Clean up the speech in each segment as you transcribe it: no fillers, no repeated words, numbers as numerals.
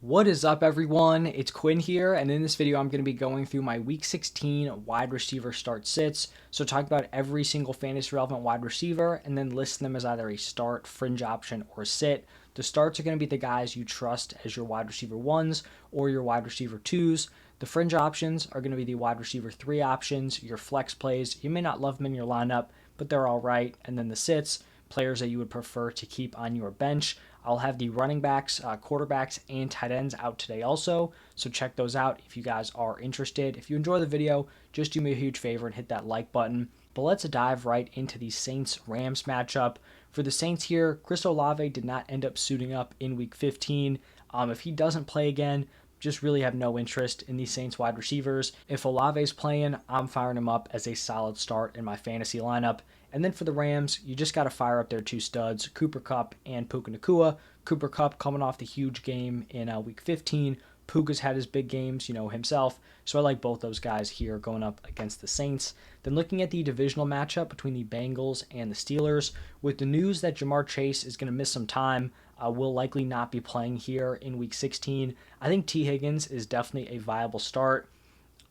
What is up, everyone? It's Quinn here, and in this video I'm going to be going through my Week 16 wide receiver start sits. So talk about every single fantasy relevant wide receiver and then list them as either a start, fringe option, or sit. The starts are going to be the guys you trust as your wide receiver ones or your wide receiver twos. The fringe options are going to be the wide receiver three options, your flex plays. You may not love them in your lineup, but they're all right. And then the sits, players that you would prefer to keep on your bench. I'll have the running backs, quarterbacks, and tight ends out today also, so check those out if you guys are interested. If you enjoy the video, just do me a huge favor and hit that like button. But let's dive right into the Saints-Rams matchup. For the Saints here, Chris Olave did not end up suiting up in Week 15. If he doesn't play again, just really have no interest in these Saints wide receivers. If Olave's playing, I'm firing him up as a solid start in my fantasy lineup. And then for the Rams, you just got to fire up their two studs, Cooper Kupp and Puka Nacua. Cooper Kupp coming off the huge game in Week 15. Puka's had his big games, himself. So I like both those guys here going up against the Saints. Then looking at the divisional matchup between the Bengals and the Steelers, with the news that Jamar Chase is going to miss some time, will likely not be playing here in Week 16. I think T. Higgins is definitely a viable start.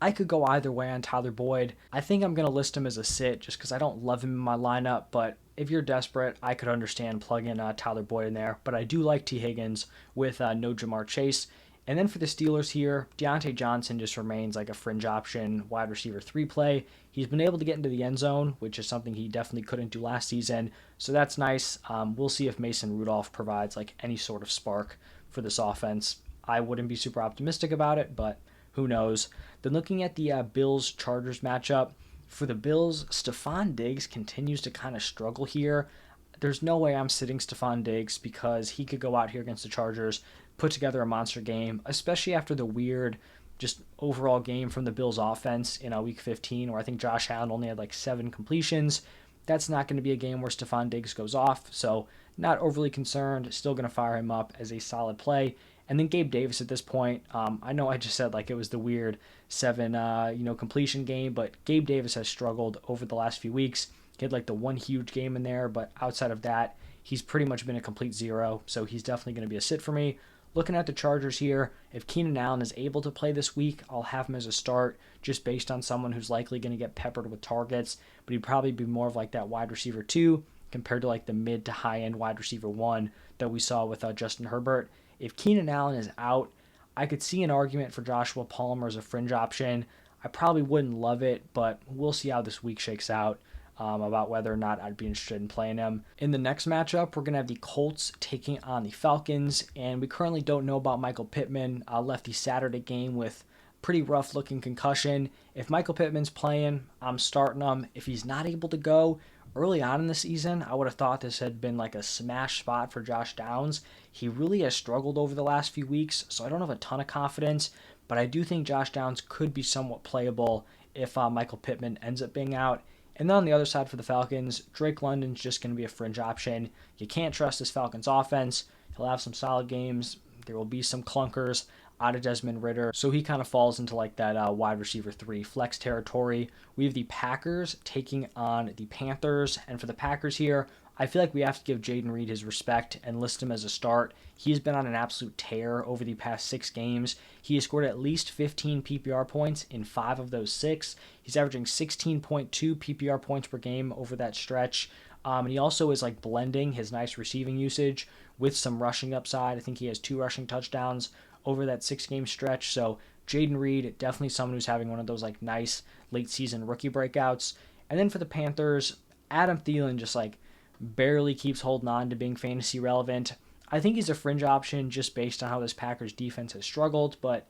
I could go either way on Tyler Boyd. I think I'm going to list him as a sit just because I don't love him in my lineup, but if you're desperate, I could understand plugging Tyler Boyd in there. But I do like T. Higgins with no Jamar Chase. And then for the Steelers here, Deontay Johnson just remains like a fringe option, wide receiver 3 play. He's been able to get into the end zone, which is something he definitely couldn't do last season. So that's nice. We'll see if Mason Rudolph provides like any sort of spark for this offense. I wouldn't be super optimistic about it, but who knows? Then looking at the Bills-Chargers matchup, for the Bills, Stephon Diggs continues to kind of struggle here. There's no way I'm sitting Stephon Diggs because he could go out here against the Chargers, put together a monster game, especially after the weird just overall game from the Bills offense in Week 15, where I think Josh Allen only had like 7 completions. That's not going to be a game where Stephon Diggs goes off, so not overly concerned. Still going to fire him up as a solid play. And then Gabe Davis at this point, I know I just said like it was the weird 7 completion game, but Gabe Davis has struggled over the last few weeks. He had like the one huge game in there, but outside of that, he's pretty much been a complete zero, so he's definitely going to be a sit for me. Looking at the Chargers here, if Keenan Allen is able to play this week, I'll have him as a start just based on someone who's likely going to get peppered with targets, but he'd probably be more of like that wide receiver 2 compared to like the mid to high end wide receiver 1 that we saw with Justin Herbert. If Keenan Allen is out, I could see an argument for Joshua Palmer as a fringe option. I probably wouldn't love it, but we'll see how this week shakes out about whether or not I'd be interested in playing him. In the next matchup, we're going to have the Colts taking on the Falcons, and we currently don't know about Michael Pittman. Left the Saturday game with pretty rough looking concussion. If Michael Pittman's playing, I'm starting him. If he's not able to go, early on in the season, I would have thought this had been like a smash spot for Josh Downs. He really has struggled over the last few weeks, so I don't have a ton of confidence, but I do think Josh Downs could be somewhat playable if Michael Pittman ends up being out. And then on the other side for the Falcons, Drake London's just going to be a fringe option. You can't trust this Falcons offense. He'll have some solid games. There will be some clunkers out of Desmond Ridder, so he kind of falls into like that wide receiver 3 flex territory. We have the Packers taking on the Panthers, and for the Packers here, I feel like we have to give Jaden Reed his respect and list him as a start. He's been on an absolute tear over the past 6 games. He has scored at least 15 PPR points in 5 of those 6. He's averaging 16.2 PPR points per game over that stretch. And he also is like blending his nice receiving usage with some rushing upside. I think he has 2 rushing touchdowns over that 6-game stretch. So Jaden Reed, definitely someone who's having one of those like nice late season rookie breakouts. And then for the Panthers, Adam Thielen just like barely keeps holding on to being fantasy relevant. I think he's a fringe option just based on how this Packers defense has struggled, but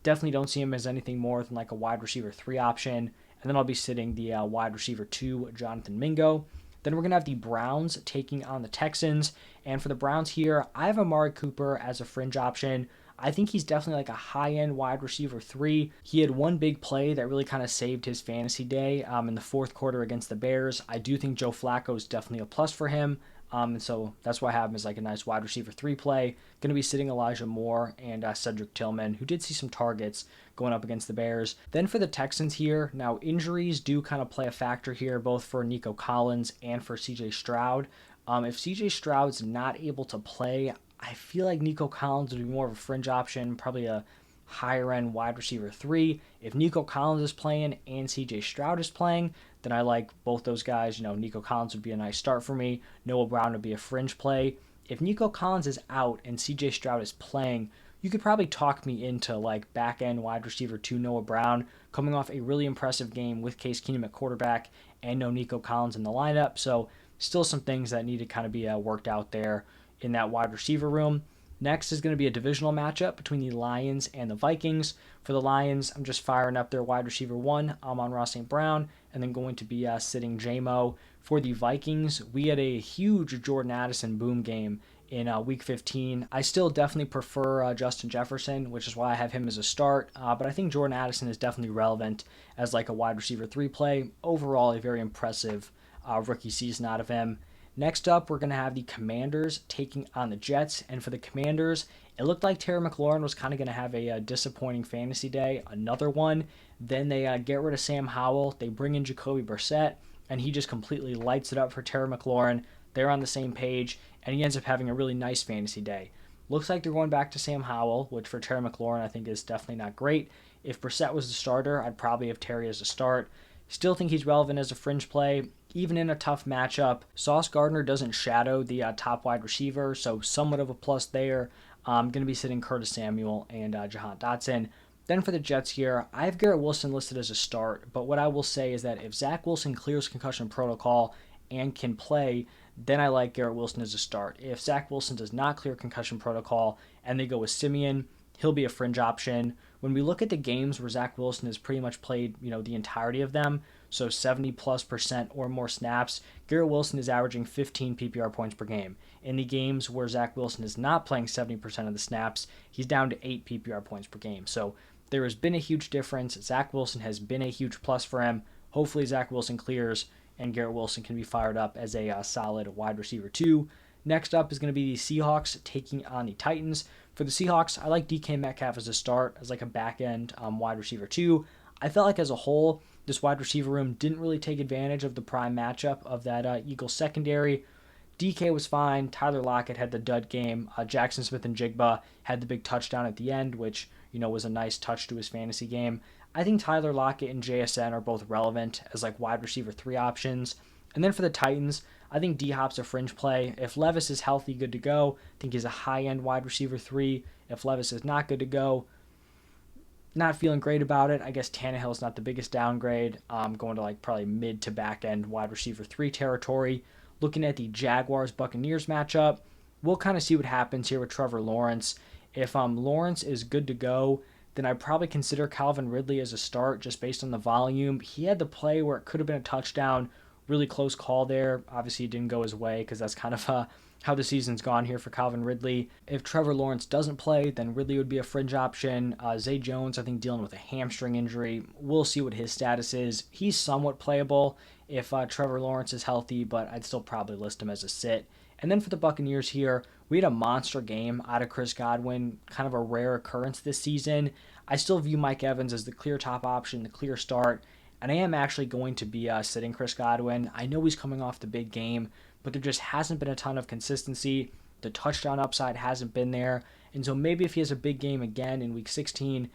definitely don't see him as anything more than like a wide receiver 3 option. And then I'll be sitting the wide receiver 2, Jonathan Mingo. Then we're going to have the Browns taking on the Texans. And for the Browns here, I have Amari Cooper as a fringe option. I think he's definitely like a high-end wide receiver 3. He had one big play that really kind of saved his fantasy day in the fourth quarter against the Bears. I do think Joe Flacco is definitely a plus for him. And so that's why I have him as like a nice wide receiver 3 play. Going to be sitting Elijah Moore and Cedric Tillman, who did see some targets going up against the Bears. Then for the Texans here, now injuries do kind of play a factor here, both for Nico Collins and for CJ Stroud. If CJ Stroud's not able to play, I feel like Nico Collins would be more of a fringe option, probably a higher end wide receiver 3. If Nico Collins is playing and CJ Stroud is playing, then I like both those guys. Nico Collins would be a nice start for me. Noah Brown would be a fringe play. If Nico Collins is out and CJ Stroud is playing, you could probably talk me into like back end wide receiver 2 Noah Brown coming off a really impressive game with Case Keenum at quarterback and no Nico Collins in the lineup. So still some things that need to kind of be worked out there in that wide receiver room. Next is going to be a divisional matchup between the Lions and the Vikings. For the Lions, I'm just firing up their wide receiver 1, Amon-Ra St. Brown, and then going to be sitting J-Mo. For the Vikings, we had a huge Jordan Addison boom game in Week 15. I still definitely prefer Justin Jefferson, which is why I have him as a start, but I think Jordan Addison is definitely relevant as like a wide receiver 3 play. Overall, a very impressive rookie season out of him. Next up, we're going to have the Commanders taking on the Jets. And for the Commanders, it looked like Terry McLaurin was kind of going to have a disappointing fantasy day, another one. Then they get rid of Sam Howell. They bring in Jacoby Brissett, and he just completely lights it up for Terry McLaurin. They're on the same page, and he ends up having a really nice fantasy day. Looks like they're going back to Sam Howell, which for Terry McLaurin I think is definitely not great. If Brissett was the starter, I'd probably have Terry as a start. Still think he's relevant as a fringe play, even in a tough matchup. Sauce Gardner doesn't shadow the top wide receiver, so somewhat of a plus there. I'm going to be sitting Curtis Samuel and Jahan Dotson. Then for the Jets here, I have Garrett Wilson listed as a start, but what I will say is that if Zach Wilson clears concussion protocol and can play, then I like Garrett Wilson as a start. If Zach Wilson does not clear concussion protocol and they go with Simeon, he'll be a fringe option. When we look at the games where Zach Wilson has pretty much played, the entirety of them, so 70+% or more snaps, Garrett Wilson is averaging 15 PPR points per game. In the games where Zach Wilson is not playing 70% of the snaps, he's down to 8 PPR points per game. So there has been a huge difference. Zach Wilson has been a huge plus for him. Hopefully Zach Wilson clears and Garrett Wilson can be fired up as a solid wide receiver 2. Next up is going to be the Seahawks taking on the Titans. For the Seahawks, I like DK Metcalf as a start, as like a back-end wide receiver 2. I felt like as a whole, this wide receiver room didn't really take advantage of the prime matchup of that Eagles secondary. DK was fine. Tyler Lockett had the dud game. Jackson Smith and Jigba had the big touchdown at the end, which was a nice touch to his fantasy game. I think Tyler Lockett and JSN are both relevant as like wide receiver 3 options. And then for the Titans, I think D-Hop's a fringe play. If Levis is healthy, good to go. I think he's a high-end wide receiver 3. If Levis is not good to go, not feeling great about it. I guess Tannehill's not the biggest downgrade. Going to like probably mid to back end wide receiver 3 territory. Looking at the Jaguars Buccaneers matchup, we'll kind of see what happens here with Trevor Lawrence. If Lawrence is good to go, then I'd probably consider Calvin Ridley as a start just based on the volume. He had the play where it could have been a touchdown. Really close call there. Obviously, it didn't go his way because that's kind of how the season's gone here for Calvin Ridley. If Trevor Lawrence doesn't play, then Ridley would be a fringe option. Zay Jones, I think, dealing with a hamstring injury. We'll see what his status is. He's somewhat playable if Trevor Lawrence is healthy, but I'd still probably list him as a sit. And then for the Buccaneers here, we had a monster game out of Chris Godwin, kind of a rare occurrence this season. I still view Mike Evans as the clear top option, the clear start. And I am actually going to be sitting Chris Godwin. I know he's coming off the big game, but there just hasn't been a ton of consistency. The touchdown upside hasn't been there. And so maybe if he has a big game again in Week 16,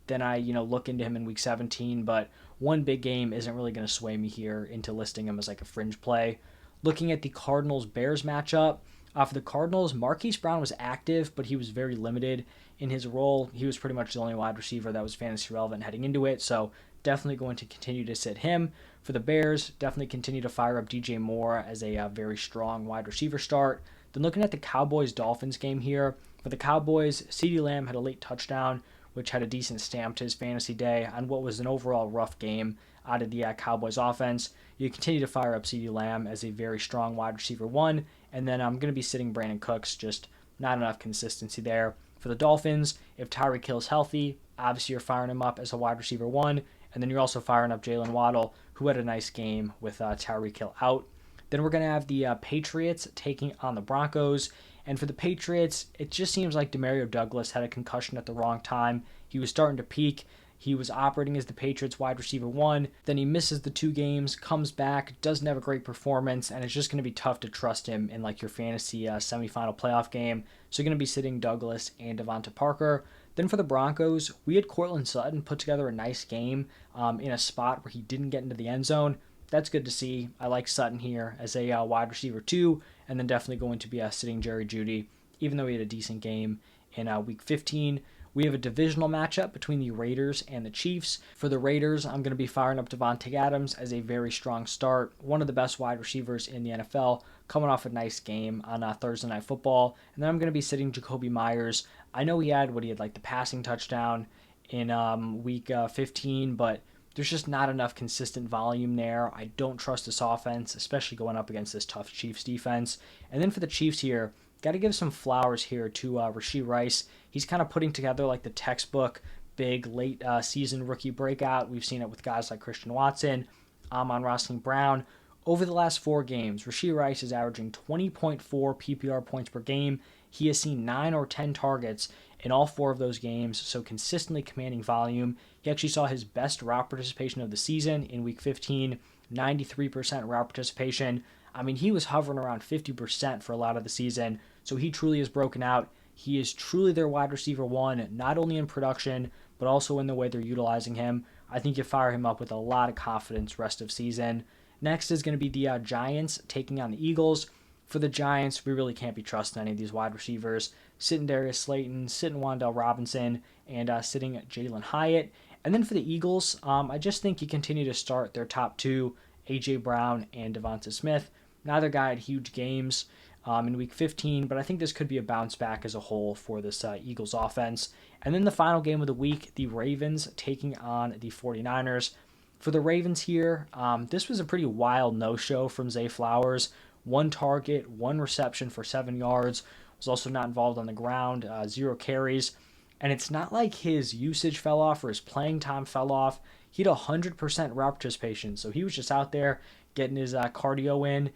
then I look into him in Week 17. But one big game isn't really going to sway me here into listing him as like a fringe play. Looking at the Cardinals Bears matchup, for the Cardinals, Marquise Brown was active, but he was very limited in his role. He was pretty much the only wide receiver that was fantasy relevant heading into it. So definitely going to continue to sit him. For the Bears, definitely continue to fire up DJ Moore as a very strong wide receiver start. Then looking at the Cowboys Dolphins game here, for the Cowboys, CeeDee Lamb had a late touchdown, which had a decent stamp to his fantasy day on what was an overall rough game out of the Cowboys offense. You continue to fire up CeeDee Lamb as a very strong wide receiver 1, and then I'm going to be sitting Brandon Cooks, just not enough consistency there. For the Dolphins, if Tyreek Hill's healthy, obviously you're firing him up as a wide receiver 1, and then you're also firing up Jalen Waddle, who had a nice game with Tyreek Hill out. Then we're going to have the Patriots taking on the Broncos. And for the Patriots, it just seems like Demario Douglas had a concussion at the wrong time. He was starting to peak. He was operating as the Patriots wide receiver one. Then he misses the 2 games, comes back, doesn't have a great performance, and it's just going to be tough to trust him in like your fantasy semifinal playoff game. So you're going to be sitting Douglas and Devonta Parker. Then for the Broncos, we had Courtland Sutton put together a nice game in a spot where he didn't get into the end zone. That's good to see. I like Sutton here as a wide receiver 2, and then definitely going to be sitting Jerry Jeudy, even though he had a decent game in week 15. We have a divisional matchup between the Raiders and the Chiefs. For the Raiders, I'm going to be firing up Devontae Adams as a very strong start. One of the best wide receivers in the NFL, coming off a nice game on Thursday Night Football. And then I'm going to be sitting Jacoby Myers. I know he had like the passing touchdown in week 15, but there's just not enough consistent volume there. I don't trust this offense, especially going up against this tough Chiefs defense. And then for the Chiefs here, got to give some flowers here to Rashee Rice. He's kind of putting together like the textbook big late season rookie breakout. We've seen it with guys like Christian Watson, Amon-Ra St. Brown. Over the last 4 games, Rashee Rice is averaging 20.4 PPR points per game. He has seen 9 or 10 targets in all 4 of those games, so consistently commanding volume. He actually saw his best route participation of the season in week 15, 93% route participation. I mean, he was hovering around 50% for a lot of the season, so he truly has broken out. He is truly their wide receiver 1, not only in production, but also in the way they're utilizing him. I think you fire him up with a lot of confidence rest of season. Next is going to be the Giants taking on the Eagles. For the Giants, we really can't be trusting any of these wide receivers. Sitting Darius Slayton, sitting Wan'Dale Robinson, and sitting Jalen Hyatt. And then for the Eagles, I just think you continue to start their top 2, A.J. Brown and Devonta Smith. Neither guy had huge games in week 15, but I think this could be a bounce back as a whole for this Eagles offense. And then the final game of the week, the Ravens taking on the 49ers. For the Ravens here, this was a pretty wild no-show from Zay Flowers. 1 target, 1 reception for 7 yards. Was also not involved on the ground, 0 carries. And it's not like his usage fell off or his playing time fell off. He had 100% route participation, so he was just out there getting his cardio in.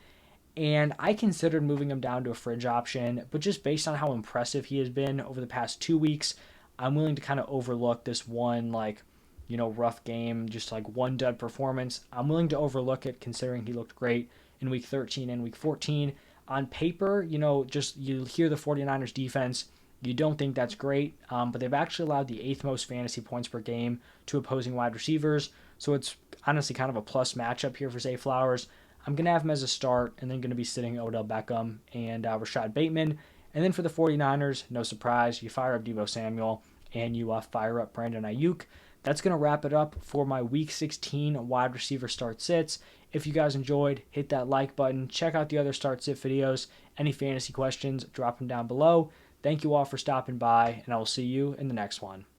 And I considered moving him down to a fringe option, but just based on how impressive he has been over the past 2 weeks, I'm willing to kind of overlook this one, rough game, just like one dud performance. I'm willing to overlook it considering he looked great in week 13 and week 14. On paper, just you hear the 49ers defense, you don't think that's great, but they've actually allowed the 8th most fantasy points per game to opposing wide receivers. So it's honestly kind of a plus matchup here for Zay Flowers. I'm going to have him as a start, and then going to be sitting Odell Beckham and Rashad Bateman. And then for the 49ers, no surprise, you fire up Deebo Samuel, and you fire up Brandon Ayuk. That's going to wrap it up for my Week 16 wide receiver start sits. If you guys enjoyed, hit that like button. Check out the other start sit videos. Any fantasy questions, drop them down below. Thank you all for stopping by, and I will see you in the next one.